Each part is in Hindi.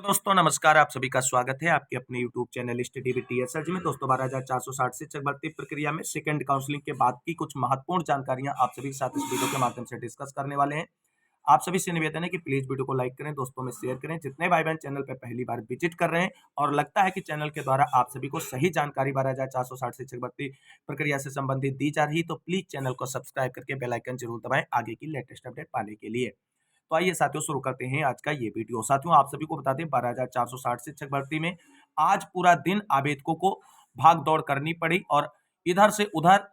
दोस्तों नमस्कार, आप सभी का स्वागत है आपके अपने YouTube channel study with TSH में। दोस्तों 12,460 शिक्षक भर्ती प्रक्रिया में सेकंड काउंसलिंग के बाद की कुछ महत्वपूर्ण जानकारियां आप सभी के साथ इस वीडियो के माध्यम से डिस्कस करने वाले हैं। आप सभी से निवेदन है कि प्लीज वीडियो को लाइक करें, दोस्तों में शेयर करें। जितने भाई बहन चैनल पर पहली बार विजिट कर रहे हैं और लगता है कि चैनल के द्वारा आप सभी को सही जानकारी 12,460 शिक्षक भर्ती प्रक्रिया से संबंधित दी जा रही, तो प्लीज चैनल को सब्सक्राइब करके बेल आइकन जरूर दबाएं आगे की लेटेस्ट अपडेट पाने के लिए। तो आइए साथियों शुरू करते हैं आज का ये वीडियो। साथियों आप सभी को बता दें 12,460 शिक्षक भर्ती में आज पूरा दिन आवेदकों को भाग दौड़ करनी पड़ी और इधर से उधर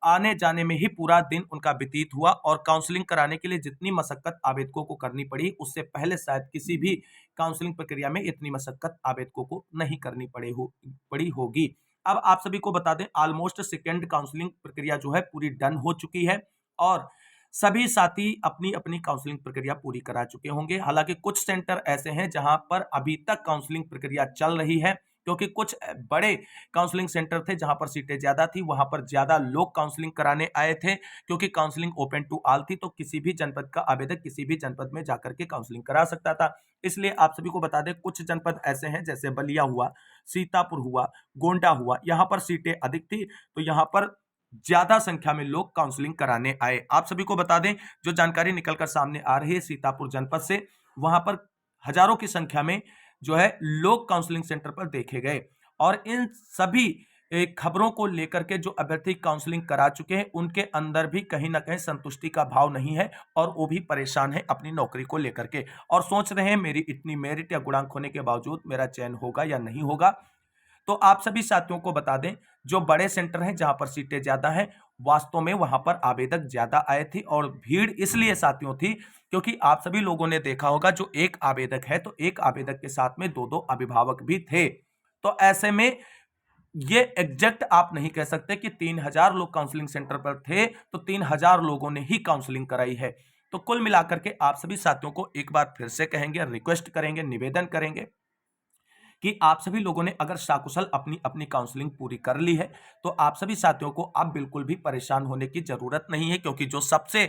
आने जाने में ही पूरा दिन उनका व्यतीत हुआ और काउंसलिंग कराने के लिए जितनी मशक्कत आवेदकों को करनी पड़ी उससे पहले शायद किसी भी काउंसलिंग प्रक्रिया में इतनी मशक्कत आवेदकों को नहीं करनी पड़ी होगी। अब आप सभी को बता दें ऑलमोस्ट सेकेंड काउंसलिंग प्रक्रिया जो है पूरी डन हो चुकी है और सभी साथी अपनी अपनी काउंसलिंग प्रक्रिया पूरी करा चुके होंगे। हालांकि कुछ सेंटर ऐसे हैं जहां पर अभी तक काउंसलिंग प्रक्रिया चल रही है, क्योंकि कुछ बड़े काउंसलिंग सेंटर थे जहां पर सीटें ज्यादा थी, वहां पर ज्यादा लोग काउंसलिंग कराने आए थे। क्योंकि काउंसलिंग ओपन टू ऑल थी, तो किसी भी जनपद का आवेदक किसी भी जनपद में जाकर के काउंसलिंग करा सकता था। इसलिए आप सभी को बता दें कुछ जनपद ऐसे हैं जैसे बलिया हुआ, सीतापुर हुआ, गोंडा हुआ, यहाँ पर सीटें अधिक थी, तो यहाँ पर ज्यादा संख्या में लोग काउंसलिंग कराने आए। आप सभी को बता दें जो जानकारी निकलकर सामने आ रही है सीतापुर जनपद से, वहां पर हजारों की संख्या में जो है लोग काउंसलिंग सेंटर पर देखे गए और इन सभी खबरों को लेकर के जो अभ्यर्थी काउंसलिंग करा चुके हैं उनके अंदर भी कहीं ना कहीं संतुष्टि का भाव नहीं है और वो भी परेशान है अपनी नौकरी को लेकर के और सोच रहे हैं मेरी इतनी मेरिट या गुणांक होने के बावजूद मेरा चयन होगा या नहीं होगा। तो आप सभी साथियों को बता दें जो बड़े सेंटर हैं जहां पर सीटें ज्यादा हैं, वास्तव में वहां पर आवेदक ज्यादा आए थे और भीड़ इसलिए साथियों थी क्योंकि आप सभी लोगों ने देखा होगा जो एक आवेदक है तो एक आवेदक के साथ में दो दो अभिभावक भी थे। तो ऐसे में ये एग्जैक्ट आप नहीं कह सकते कि 3,000 लोग काउंसलिंग सेंटर पर थे तो 3,000 लोगों ने ही काउंसलिंग कराई है। तो कुल मिलाकर के आप सभी साथियों को एक बार फिर से कहेंगे, रिक्वेस्ट करेंगे, निवेदन करेंगे कि आप सभी लोगों ने अगर साकुशल अपनी अपनी काउंसलिंग पूरी कर ली है तो आप सभी साथियों को अब बिल्कुल भी परेशान होने की जरूरत नहीं है, क्योंकि जो सबसे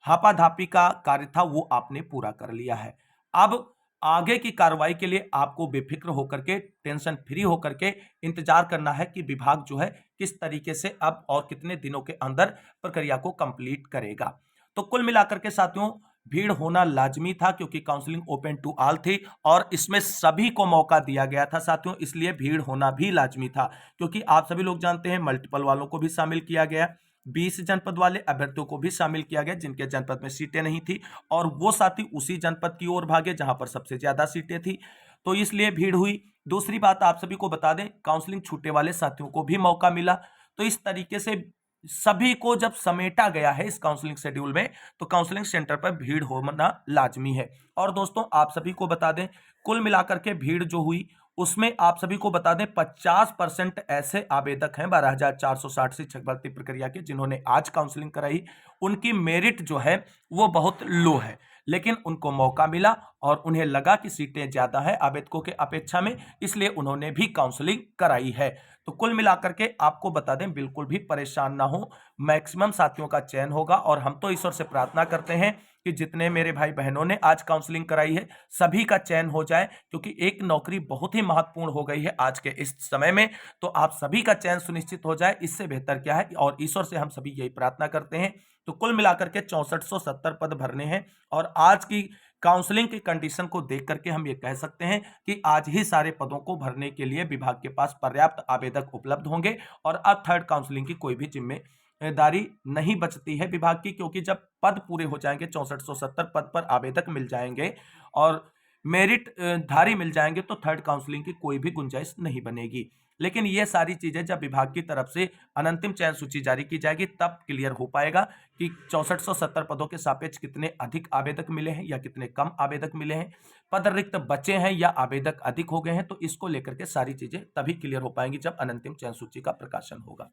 हापाधापी का कार्य था वो आपने पूरा कर लिया है। अब आगे की कार्रवाई के लिए आपको बेफिक्र होकर के, टेंशन फ्री होकर के इंतजार करना है कि विभाग जो है किस तरीके से अब और कितने दिनों के अंदर प्रक्रिया को कंप्लीट करेगा। तो कुल मिलाकर के साथियों भीड़ होना लाजमी था क्योंकि काउंसलिंग ओपन टू ऑल थी और इसमें सभी को मौका दिया गया था साथियों, इसलिए भीड़ होना भी लाजमी था। क्योंकि आप सभी लोग जानते हैं मल्टीपल वालों को भी शामिल किया गया, 20 जनपद वाले अभ्यर्थियों को भी शामिल किया गया जिनके जनपद में सीटें नहीं थी और वो साथी उसी जनपद की ओर भागे जहां पर सबसे ज्यादा सीटें थी, तो इसलिए भीड़ हुई। दूसरी बात आप सभी को बता दें काउंसलिंग छूटे वाले साथियों को भी मौका मिला। तो इस तरीके से सभी को जब समेटा गया है इस काउंसलिंग शेड्यूल में तो काउंसलिंग सेंटर पर भीड़ होना लाजमी है। और दोस्तों आप सभी को बता दें कुल मिलाकर के भीड़ जो हुई उसमें आप सभी को बता दें 50% ऐसे आवेदक हैं 12,460 शिक्षक भर्ती प्रक्रिया के जिन्होंने आज काउंसलिंग कराई। उनकी मेरिट जो है वो बहुत लो है, लेकिन उनको मौका मिला और उन्हें लगा कि सीटें ज्यादा है आवेदकों के अपेक्षा में, इसलिए उन्होंने भी काउंसलिंग कराई है। तो कुल मिलाकर के आपको बता दें बिल्कुल भी परेशान ना हो, मैक्सिमम साथियों का चयन होगा और हम तो ईश्वर से प्रार्थना करते हैं कि जितने मेरे भाई बहनों ने आज काउंसलिंग कराई है सभी का चयन हो जाए, क्योंकि एक नौकरी बहुत ही महत्वपूर्ण हो गई है आज के इस समय में। तो आप सभी का चयन सुनिश्चित हो जाए, इससे बेहतर क्या है और ईश्वर से हम सभी यही प्रार्थना करते हैं। तो कुल मिलाकर के 6470 पद भरने हैं और आज की काउंसलिंग की कंडीशन को देख करके हम ये कह सकते हैं कि आज ही सारे पदों को भरने के लिए विभाग के पास पर्याप्त आवेदक उपलब्ध होंगे और अब थर्ड काउंसलिंग की कोई भी जिम्मेदारी नहीं बचती है विभाग की, क्योंकि जब पद पूरे हो जाएंगे 6470 पद पर आवेदक मिल जाएंगे और मेरिट धारी मिल जाएंगे तो थर्ड काउंसलिंग की कोई भी गुंजाइश नहीं बनेगी। लेकिन ये सारी चीजें जब विभाग की तरफ से अनंतिम चयन सूची जारी की जाएगी तब क्लियर हो पाएगा कि 6470 पदों के सापेक्ष कितने अधिक आवेदक मिले हैं या कितने कम आवेदक मिले हैं, पद रिक्त बचे हैं या आवेदक अधिक हो गए हैं। तो इसको लेकर के सारी चीजें तभी क्लियर हो पाएंगी जब अनंतिम चयन सूची का प्रकाशन होगा।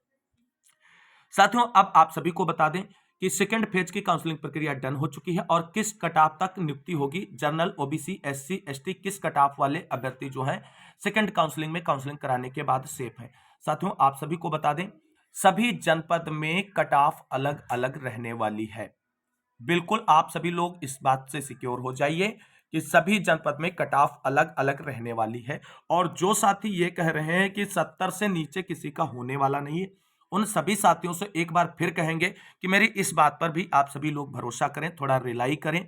साथियों अब आप सभी को बता दें कि सेकंड फेज की काउंसलिंग प्रक्रिया डन हो चुकी है और किस कटाव तक नियुक्ति होगी, जनरल, ओबीसी, एससी, एसटी किस कटाव वाले अभ्यर्थी जो हैं सेकंड काउंसलिंग में काउंसलिंग कराने के बाद सेफ है। साथियों आप सभी को बता दें सभी जनपद में कटाव अलग अलग रहने वाली है। बिल्कुल आप सभी लोग इस बात से सिक्योर हो जाइए कि सभी जनपद में कट ऑफ अलग अलग रहने वाली है। और जो साथी ये कह रहे हैं कि 70 से नीचे किसी का होने वाला नहीं है, उन सभी साथियों से एक बार फिर कहेंगे कि मेरी इस बात पर भी आप सभी लोग भरोसा करें, थोड़ा रिलाई करें।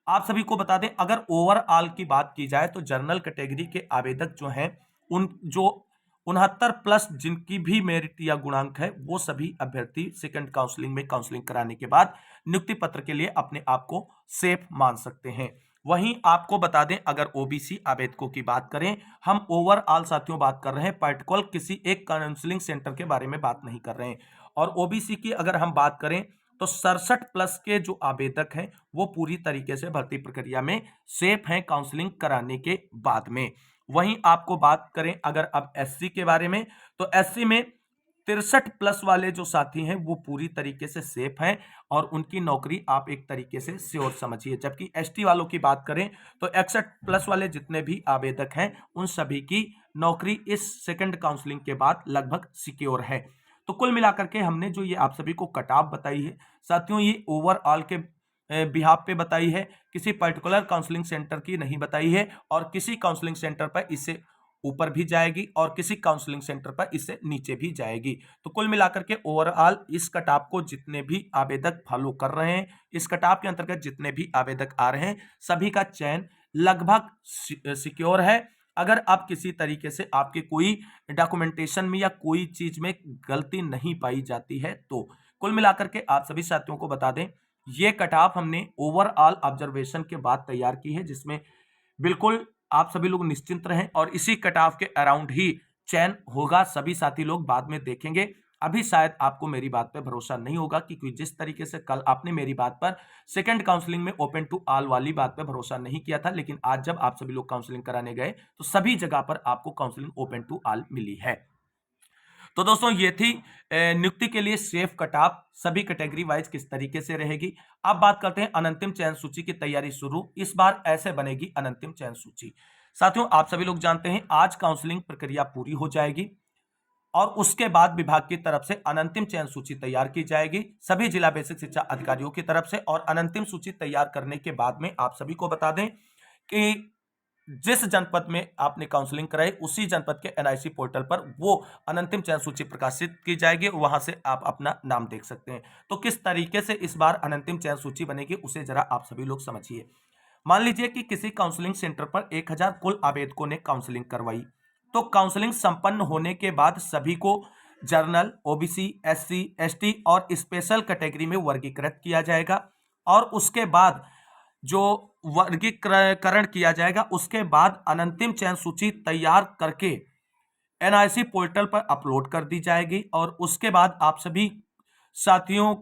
आप सभी को बता दें, अगर ओवरऑल की बात की जाए तो जनरल कैटेगरी के आवेदक जो हैं, उन जो 69 प्लस जिनकी भी मेरिट या गुणांक है, वो सभी अभ्यर्थी सेकंड काउंसलिंग में काउंसलिंग कराने के बाद नियुक्ति पत्र के लिए अपने आप को सेफ मान सकते हैं। वहीं आपको बता दें, अगर ओबीसी आवेदकों की बात करें, हम ओवरऑल साथियों बात कर रहे हैं, पर्टिकुलर किसी एक काउंसलिंग सेंटर के बारे में बात नहीं कर रहे हैं। और ओबीसी की अगर हम बात करें तो 67 प्लस के जो आवेदक हैं वो पूरी तरीके से भर्ती प्रक्रिया में सेफ हैं काउंसलिंग कराने के बाद में। वहीं आपको बात करें अगर अब एससी के बारे में, तो एससी में 63 प्लस वाले जो साथी हैं वो पूरी तरीके से सेफ हैं और उनकी नौकरी आप एक तरीके से श्योर समझिए। जबकि एसटी वालों की बात करें तो 61 प्लस वाले जितने भी आवेदक हैं उन सभी की नौकरी इस सेकंड काउंसलिंग के बाद लगभग सिक्योर है। तो कुल मिलाकर के हमने जो ये आप सभी को कट ऑफ बताई है साथियों, ये ओवरऑल के बिहाफ पे बताई है, किसी पर्टिकुलर काउंसलिंग सेंटर की नहीं बताई है। और किसी काउंसलिंग सेंटर पर इससे ऊपर भी जाएगी और किसी काउंसलिंग सेंटर पर इससे नीचे भी जाएगी। तो कुल मिलाकर के ओवरऑल इस कटाव को जितने भी आवेदक फॉलो कर रहे हैं, इस कटाव के अंतर्गत जितने भी आवेदक आ रहे हैं, सभी का चयन लगभग सिक्योर है। अगर आप किसी तरीके से आपके कोई डॉक्यूमेंटेशन में या कोई चीज में गलती नहीं पाई जाती है तो कुल मिलाकर के आप सभी साथियों को बता दें, ये कटाव हमने ओवरऑल ऑब्जर्वेशन के बाद तैयार की है, जिसमें बिल्कुल आप सभी लोग निश्चिंत रहें और इसी कटाव के अराउंड ही चयन होगा। सभी साथी लोग बाद में देखेंगे। अभी शायद आपको मेरी बात पर भरोसा नहीं होगा, क्योंकि जिस तरीके से कल आपने मेरी बात पर सेकंड काउंसलिंग में ओपन टू ऑल वाली बात पर भरोसा नहीं किया था, लेकिन आज जब आप सभी लोग काउंसलिंग कराने गए तो सभी जगह पर आपको काउंसलिंग ओपन टू ऑल मिली है। तो दोस्तों ये थी नियुक्ति के लिए सेफ कटाव सभी कैटेगरी वाइज किस तरीके से रहेगी। अब बात करते हैं अनंतिम चयन सूची की तैयारी शुरू। इस बार ऐसे बनेगी अनंतिम चयन सूची। साथियों आप सभी लोग जानते हैं आज काउंसलिंग प्रक्रिया पूरी हो जाएगी और उसके बाद विभाग की तरफ से अनंतिम चयन सूची तैयार की जाएगी सभी जिला बेसिक शिक्षा अधिकारियों की तरफ से। और अनंतिम सूची तैयार करने के बाद में आप सभी को बता दें कि जिस जनपद में आपने काउंसलिंग कराई उसी जनपद के एनआईसी पोर्टल पर वो अनंतिम चयन सूची प्रकाशित की जाएगी, वहां से आप अपना नाम देख सकते हैं। तो किस तरीके से इस बार अनंतिम चयन सूची बनेगी उसे जरा आप सभी लोग समझिए। मान लीजिए कि किसी काउंसलिंग सेंटर पर 1000 कुल आवेदकों ने काउंसलिंग करवाई, तो काउंसलिंग संपन्न होने के बाद सभी को जर्नल, ओबीसी, एससी, एसटी और स्पेशल कैटेगरी में वर्गीकृत किया जाएगा। और उसके बाद जो वर्गीकरण किया जाएगा उसके बाद अनंतिम चयन सूची तैयार करके एनआईसी पोर्टल पर अपलोड कर दी जाएगी। और उसके बाद आप सभी साथियों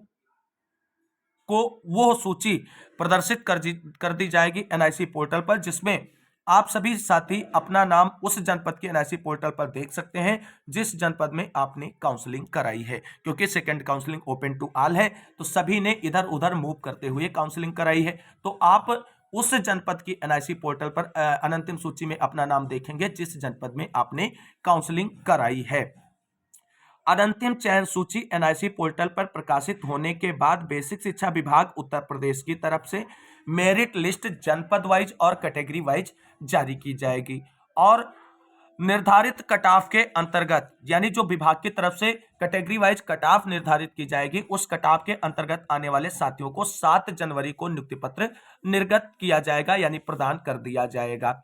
को वो सूची प्रदर्शित कर दी जाएगी एनआईसी पोर्टल पर, जिसमें आप सभी साथी अपना नाम उस जनपद के एनआईसी पोर्टल पर देख सकते हैं जिस जनपद में आपने काउंसलिंग कराई है। क्योंकि second counselling open to all है तो सभी ने इधर उधर मूव करते हुए काउंसलिंग कराई है, तो आप उस जनपद की एनआईसी पोर्टल पर अनंतिम सूची में अपना नाम देखेंगे जिस जनपद में आपने काउंसलिंग कराई है। अनंतिम चयन सूची एनआईसी पोर्टल पर प्रकाशित होने के बाद बेसिक शिक्षा विभाग उत्तर प्रदेश की तरफ से मेरिट लिस्ट जनपद वाइज और कैटेगरी वाइज जारी की जाएगी। और निर्धारित कटऑफ के अंतर्गत, यानी जो विभाग की तरफ से कैटेगरी वाइज कटऑफ निर्धारित की जाएगी, उस कटऑफ के अंतर्गत आने वाले साथियों को 7 जनवरी को नियुक्ति पत्र निर्गत किया जाएगा, यानी प्रदान कर दिया जाएगा।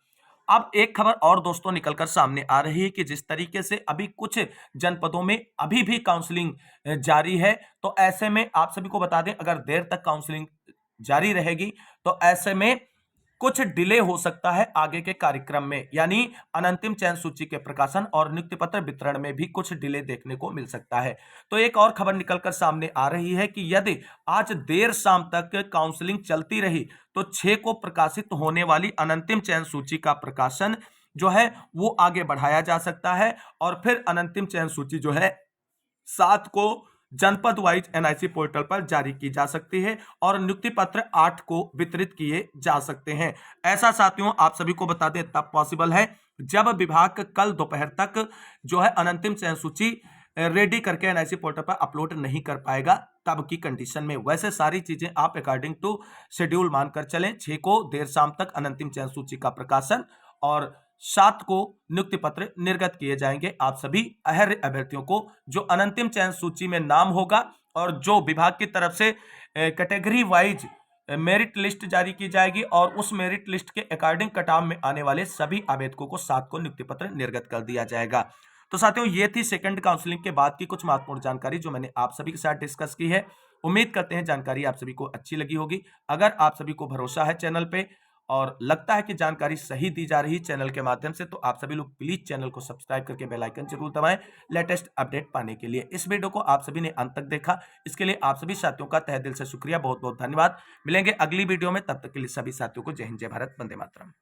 अब एक खबर और दोस्तों निकलकर सामने आ रही है कि जिस तरीके से अभी कुछ जनपदों में अभी भी काउंसलिंग जारी है, तो ऐसे में आप सभी को बता दें अगर देर तक काउंसलिंग जारी रहेगी तो ऐसे में कुछ डिले हो सकता है आगे के कार्यक्रम में, यानी अनंतिम चयन सूची के प्रकाशन और नियुक्ति पत्र वितरण में भी कुछ डिले देखने को मिल सकता है। तो एक और खबर निकलकर सामने आ रही है कि यदि आज देर शाम तक काउंसलिंग चलती रही तो 6 को प्रकाशित होने वाली अनंतिम चयन सूची का प्रकाशन जो है वो आगे बढ़ाया जा सकता है और फिर अनंतिम चयन सूची जो है 7 को जनपद वाइज एनआईसी पोर्टल पर जारी की जा सकती है और नियुक्ति पत्र 8 को वितरित किए जा सकते हैं। ऐसा साथियों आप सभी को बता दें तब पॉसिबल है जब विभाग कल दोपहर तक जो है अनंतिम चयन सूची रेडी करके एनआईसी पोर्टल पर अपलोड नहीं कर पाएगा, तब की कंडीशन में। वैसे सारी चीजें आप अकॉर्डिंग टू शेड्यूल मानकर चलें। 6 को देर शाम तक अनंतिम चयन सूची का प्रकाशन और 7 को नियुक्ति पत्र निर्गत किए जाएंगे आप सभी अहर्य अभ्यर्थियों को। जो अनंतिम चयन सूची में नाम होगा और जो विभाग की तरफ से कैटेगरी वाइज मेरिट लिस्ट जारी की जाएगी और उस मेरिट लिस्ट के अकॉर्डिंग कटाव में आने वाले सभी आवेदकों को 7 को नियुक्ति पत्र निर्गत कर दिया जाएगा। तो साथियों, ये थी सेकंड काउंसलिंग के बाद की कुछ महत्वपूर्ण जानकारी जो मैंने आप सभी के साथ डिस्कस की है। उम्मीद करते हैं जानकारी आप सभी को अच्छी लगी होगी। अगर आप सभी को भरोसा है चैनल पे और लगता है कि जानकारी सही दी जा रही है चैनल के माध्यम से, तो आप सभी लोग प्लीज चैनल को सब्सक्राइब करके बेल आइकन जरूर दबाएं लेटेस्ट अपडेट पाने के लिए। इस वीडियो को आप सभी ने अंत तक देखा, इसके लिए आप सभी साथियों का तहे दिल से शुक्रिया, बहुत बहुत धन्यवाद। मिलेंगे अगली वीडियो में, तब तक के लिए सभी साथियों को जय हिंद, जय भारत, वंदे मातरम।